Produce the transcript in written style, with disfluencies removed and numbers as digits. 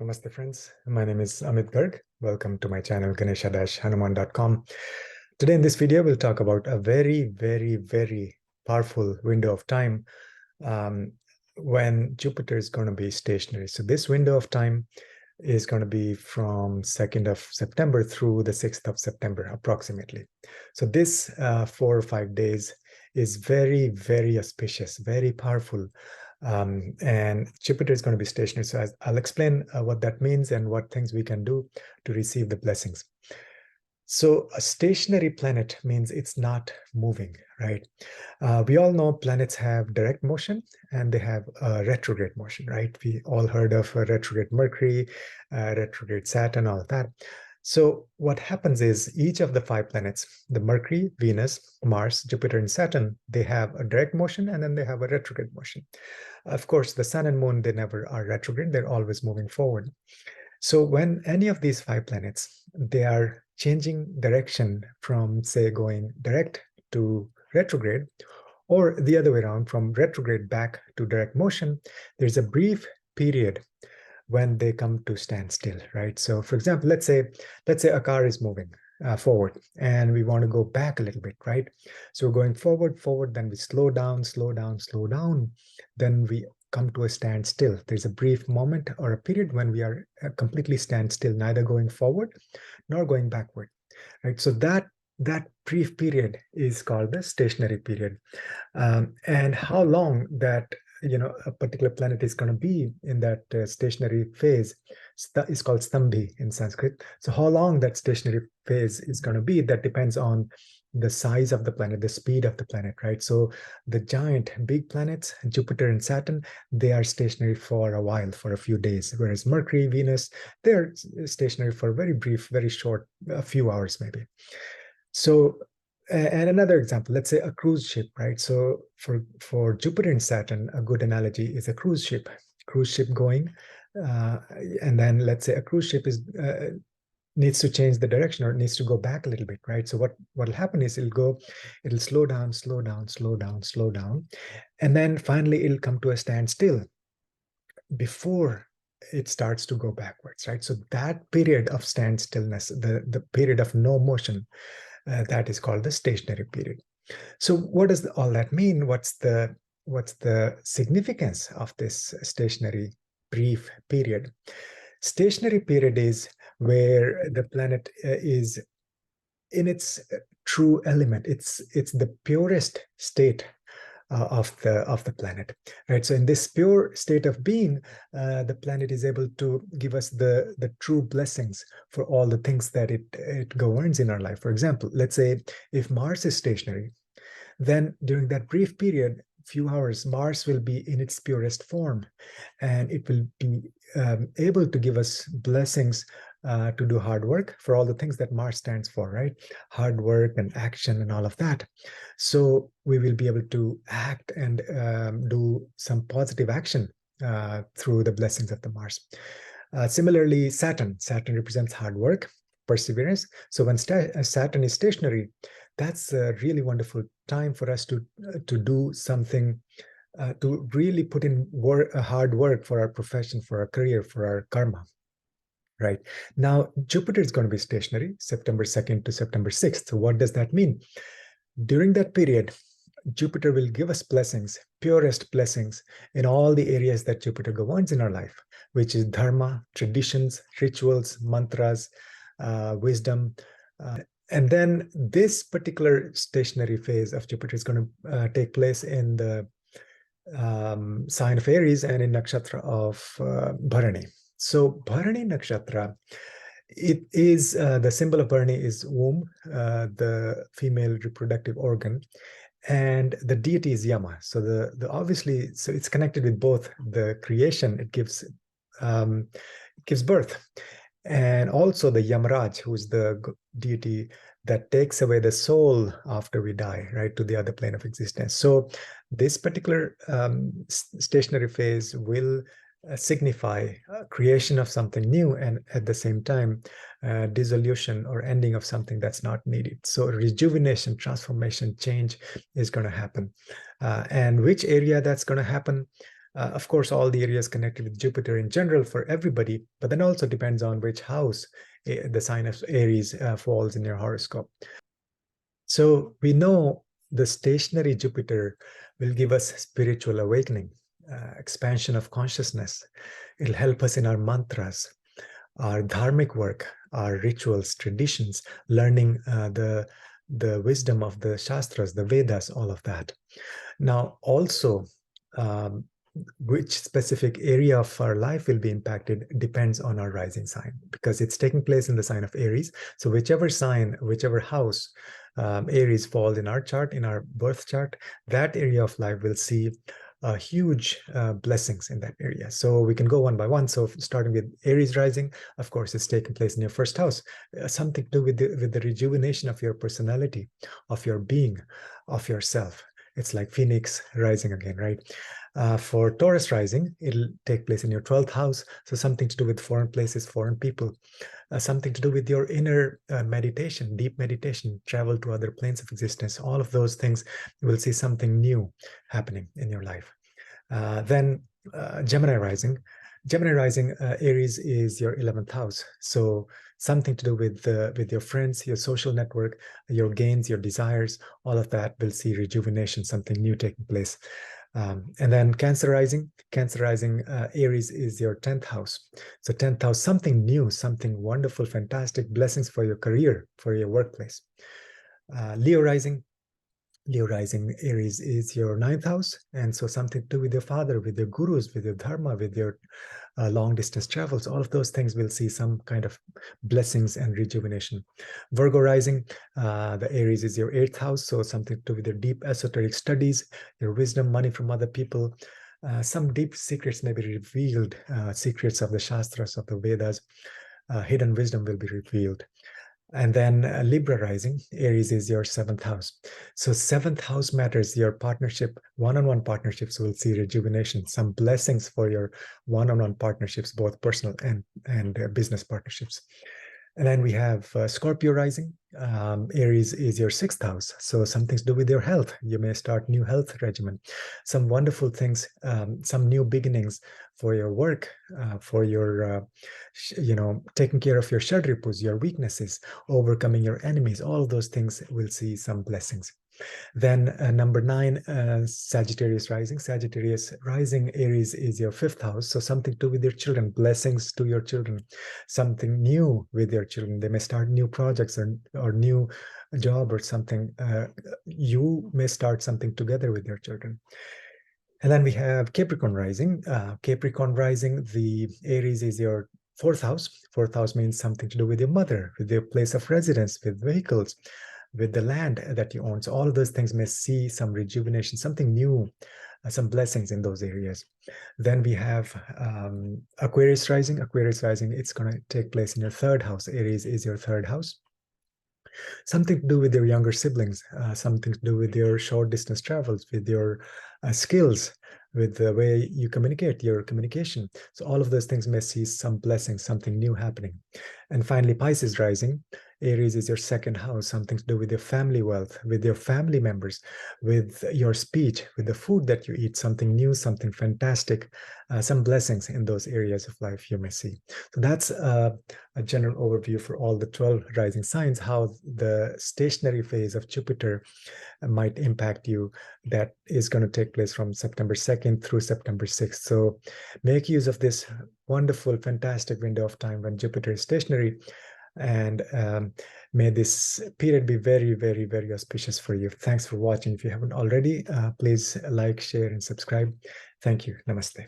Namaste friends, my name is Amit Garg. Welcome to my channel Ganesha-Hanuman.com. Today in this video, we'll talk about a very powerful window of time um, when Jupiter is going to be stationary. So this window of time is going to be from 2nd of September through the 6th of September approximately. So this 4 or 5 days is very auspicious, very powerful. And Jupiter is going to be stationary. So I'll explain what that means and what things we can do to receive the blessings. So a stationary planet means it's not moving, right? We all know planets have direct motion and they have retrograde motion, right? We all heard of retrograde Mercury, retrograde Saturn, all of that. So what happens is each of the 5 planets, the Mercury, Venus, Mars, Jupiter, and Saturn, they have a direct motion and then they have a retrograde motion. Of course, the sun and moon, they never are retrograde. They're always moving forward. So when any of these 5 planets, they are changing direction from, say, going direct to retrograde, or the other way around, from retrograde back to direct motion, there's a brief period when they come to standstill, right? So for example, let's say a car is moving forward and we want to go back a little bit, right? So we're going forward, then we slow down, then we come to a standstill. There's a brief moment or a period when we are completely standstill, neither going forward nor going backward, right? So that brief period is called the stationary period. And how long that a particular planet is going to be in that stationary phase is called stambhi in Sanskrit. So how long that stationary phase is going to be, that depends on the size of the planet, the speed of the planet, right? So the giant big planets, Jupiter and Saturn, they are stationary for a while, for a few days, whereas Mercury, Venus, they're stationary for very brief, very short, a few hours maybe. So, and another example, let's say a cruise ship, right? So for Jupiter and Saturn, a good analogy is a cruise ship going, and then let's say a cruise ship is needs to change the direction or needs to go back a little bit, right? So what'll happen is it'll slow down, and then finally it'll come to a standstill before it starts to go backwards, right? So that period of standstillness, the period of no motion, that is called the stationary period. So what does all that mean? What's the significance of this stationary brief period? Stationary period is where the planet is in its true element. It's the purest state of the planet, right? So in this pure state of being, the planet is able to give us the true blessings for all the things that it governs in our life. For example, let's say if Mars is stationary, then during that brief period, few hours, Mars will be in its purest form, and it will be able to give us blessings to do hard work for all the things that Mars stands for, right? Hard work and action and all of that. So we will be able to act and do some positive action through the blessings of the Mars. Similarly, Saturn represents hard work, perseverance. So when Saturn is stationary, that's a really wonderful time for us to do something, to really put in hard work for our profession, for our career, for our karma. Right. Now, Jupiter is going to be stationary, September 2nd to September 6th. So what does that mean? During that period, Jupiter will give us blessings, purest blessings in all the areas that Jupiter governs in our life, which is dharma, traditions, rituals, mantras, wisdom. And then this particular stationary phase of Jupiter is going to take place in the sign of Aries and in nakshatra of Bharani. So Bharani nakshatra, it is the symbol of Bharani is womb, the female reproductive organ, and the deity is Yama. So the obviously, so it's connected with both the creation, it gives birth, and also the Yamaraj, who is the deity that takes away the soul after we die, right, to the other plane of existence. So this particular stationary phase will signify creation of something new, and at the same time dissolution or ending of something that's not needed. So rejuvenation, transformation, change is going to happen. And which area that's going to happen? Of course, all the areas connected with Jupiter in general for everybody, but then also depends on which house the sign of Aries falls in your horoscope. So we know the stationary Jupiter will give us spiritual awakening, expansion of consciousness. It'll help us in our mantras, our dharmic work, our rituals, traditions, learning the wisdom of the Shastras, the Vedas, all of that. Now, also, um, which specific area of our life will be impacted depends on our rising sign, because it's taking place in the sign of Aries. So whichever sign, whichever house Aries falls in our chart, in our birth chart, that area of life will see huge blessings in that area. So we can go one by one. So starting with Aries rising, of course, it's taking place in your first house, something to do with the rejuvenation of your personality, of your being, of yourself. It's like Phoenix rising again, right? For Taurus rising, it'll take place in your 12th house. So something to do with foreign places, foreign people, something to do with your inner meditation, deep meditation, travel to other planes of existence. All of those things, you will see something new happening in your life. Then Gemini rising. Gemini rising, Aries is your 11th house. So something to do with your friends, your social network, your gains, your desires, all of that will see rejuvenation, something new taking place. And then Cancer rising, Aries is your 10th house. So 10th house, something new, something wonderful, fantastic, blessings for your career, for your workplace. Leo rising, Aries is your 9th house. And so something to do with your father, with your gurus, with your dharma, with your long distance travels, all of those things will see some kind of blessings and rejuvenation. Virgo rising, the Aries is your 8th house. So something to do with your deep esoteric studies, your wisdom, money from other people. Some deep secrets may be revealed, secrets of the Shastras, of the Vedas, hidden wisdom will be revealed. And then Libra rising, Aries is your 7th house. So 7th house matters. Your partnership, one-on-one partnerships will see rejuvenation, some blessings for your one-on-one partnerships, both personal and business partnerships. And then we have Scorpio rising. Aries is your 6th house. So something to do with your health. You may start new health regimen. Some wonderful things, some new beginnings for your work, for your, taking care of your shadripus, your weaknesses, overcoming your enemies. All of those things will see some blessings. Then number 9, Sagittarius rising. Sagittarius rising, Aries is your 5th house. So something to do with your children, blessings to your children, something new with your children. They may start new projects or new job or something. You may start something together with your children. And then we have Capricorn rising. Capricorn rising, the Aries is your 4th house. 4th house means something to do with your mother, with your place of residence, with vehicles, with the land that you own. So all of those things may see some rejuvenation, something new, some blessings in those areas. Then we have Aquarius rising. Aquarius rising, it's going to take place in your 3rd house. Aries is your 3rd house. Something to do with your younger siblings, something to do with your short distance travels, with your skills, with the way you communicate, your communication. So all of those things may see some blessings, something new happening. And finally, Pisces rising. Aries is your 2nd house, something to do with your family wealth, with your family members, with your speech, with the food that you eat, something new, something fantastic, some blessings in those areas of life you may see. So that's a general overview for all the 12 rising signs, how the stationary phase of Jupiter might impact you. That is going to take place from September 2nd through September 6th. So make use of this wonderful, fantastic window of time when Jupiter is stationary. And may this period be very, very, very auspicious for you. Thanks for watching. If you haven't already, please like, share, and subscribe. Thank you. Namaste.